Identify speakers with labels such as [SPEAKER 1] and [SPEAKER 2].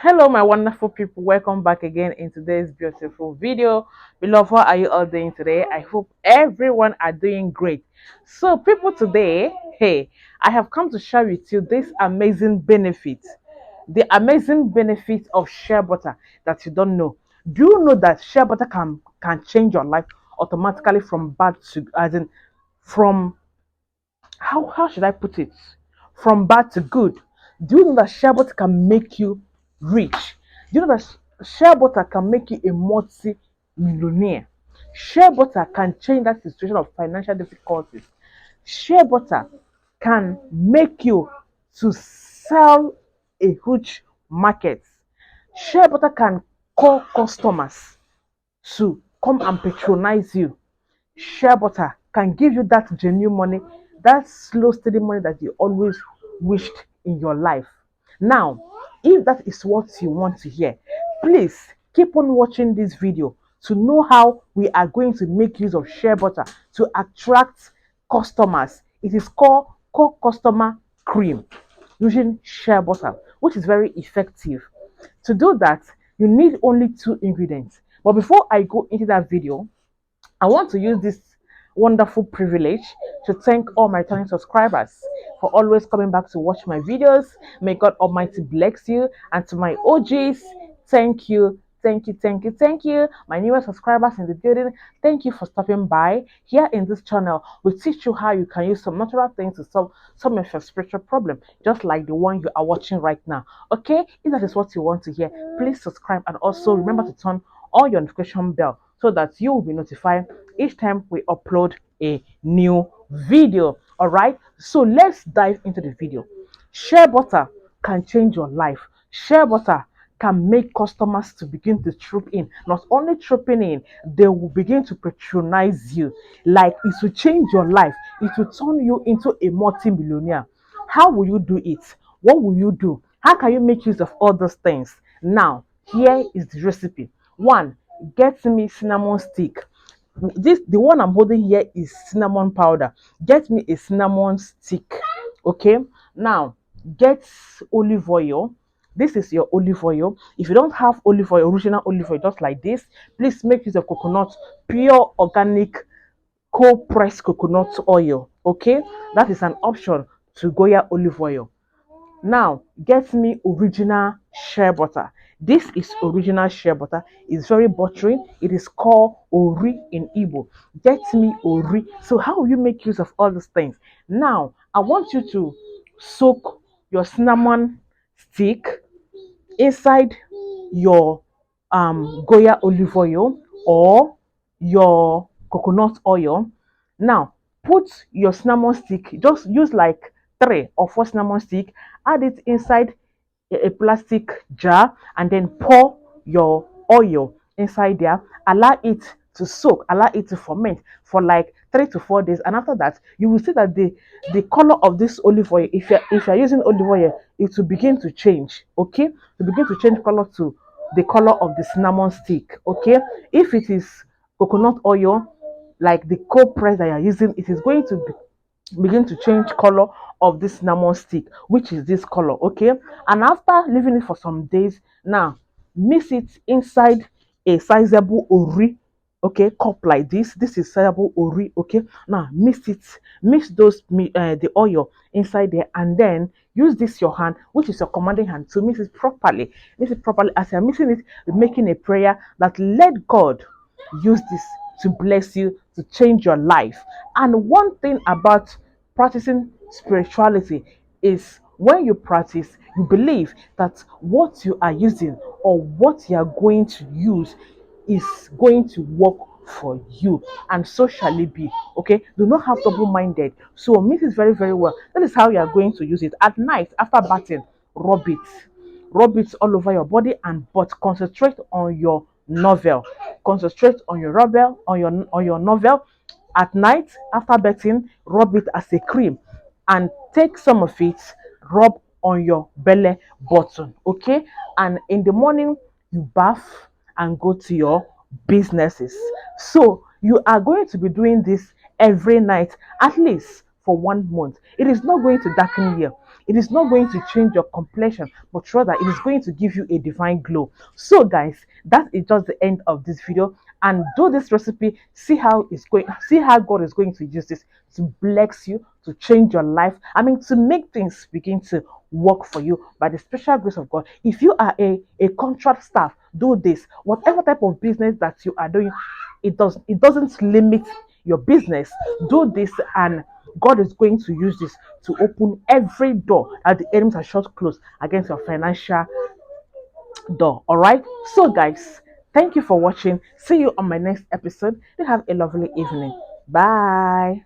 [SPEAKER 1] Hello, my wonderful people. Welcome back again in today's beautiful video. Beloved, how are you all doing today? I hope everyone are doing great. So, people, today, hey, I have come to share with you this amazing benefit, the amazing benefit of shea butter that you don't know. Do you know that shea butter can change your life automatically from bad to, as in, from how should I put it? From bad to good. Do you know that shea butter can make you rich? Do you know that shea butter can make you a multi-millionaire? Shea butter can change that situation of financial difficulties. Shea butter can make you to sell a huge market. Shea butter can call customers to come and patronize you. Share butter can give you that genuine money, that slow, steady money that you always wished in your life. Now, if that is what you want to hear, please keep on watching this video to know how we are going to make use of share butter to attract customers. It is called core customer cream using shea butter, which is very effective. To do that, you need only two ingredients. But before I go into that video, I want to use this wonderful privilege to thank all my returning subscribers for always coming back to watch my videos. May God Almighty bless you. And to my OGs, thank you. Thank you, thank you, thank you. My newest subscribers in the building, thank you for stopping by. Here in this channel, we teach you how you can use some natural things to solve some of your spiritual problem, just like the one you are watching right now. Okay, if that is what you want to hear, please subscribe and also remember to turn on your notification bell so that you will be notified each time we upload a new video. All right, so let's dive into the video. Shea butter can change your life. Shea butter can make customers to begin to troop in. Not only trooping in, they will begin to patronize you. Like, it will change your life. It will turn you into a multi-millionaire. How will you do it? What will you do? How can you make use of all those things? Now, here is the recipe. One, get me cinnamon stick. This, the one I'm holding here, is cinnamon powder. Get me a cinnamon stick. Okay, now get olive oil. This is your olive oil. If you don't have olive oil, original olive oil, just like this, please make use of coconut, pure organic cold pressed coconut oil. Okay, that is an option to Goya olive oil. Now, get me original shea butter. This is original shea butter. It's very buttery. It is called Ori in Igbo. Get me Ori. So, how will you make use of all these things? Now, I want you to soak your cinnamon stick inside your Goya olive oil or your coconut oil. Now, put your cinnamon stick, just use like 3 or 4 cinnamon stick, add it inside a plastic jar, and then pour your oil inside there. Allow it to soak, allow it to ferment for like 3 to 4 days, and after that, you will see that the color of this olive oil, if you're using olive oil, it will begin to change. Okay, to begin to change color to the color of the cinnamon stick. Okay, if it is coconut oil, like the cold press that you're using, it is going to begin to change color of this cinnamon stick, which is this color. Okay, and after leaving it for some days, now mix it inside a sizable ori. Okay, cup like this is sizable ori. Okay, now mix the oil inside there, and then use this your hand, which is your commanding hand, to mix it properly. As you're mixing it, you're making a prayer that let God use this to bless you, to change your life. And one thing about practicing spirituality is, when you practice, you believe that what you are using or what you are going to use is going to work for you, and so shall it be. Okay, do not have double-minded. So mix it very, very well. That is how you are going to use it. At night, after bathing, rub it. Rub it all over your body, and but concentrate on your novel. Concentrate on your novel, on your novel. At night, after bathing, rub it as a cream, and take some of it, rub on your belly button. Okay, and in the morning, you bath and go to your businesses. So you are going to be doing this every night, at least for 1 month. It is not going to darken you. It is not going to change your complexion, but rather it is going to give you a divine glow. So, guys, that is just the end of this video. And do this recipe, see how it's going, see how God is going to use this to bless you, to change your life. I mean, to make things begin to work for you by the special grace of God. If you are a contract staff, do this. Whatever type of business that you are doing, it doesn't limit your business. Do this, and God is going to use this to open every door that the enemies are shut closed against your financial door. All right. So, guys, thank you for watching. See you on my next episode. You have a lovely evening. Bye.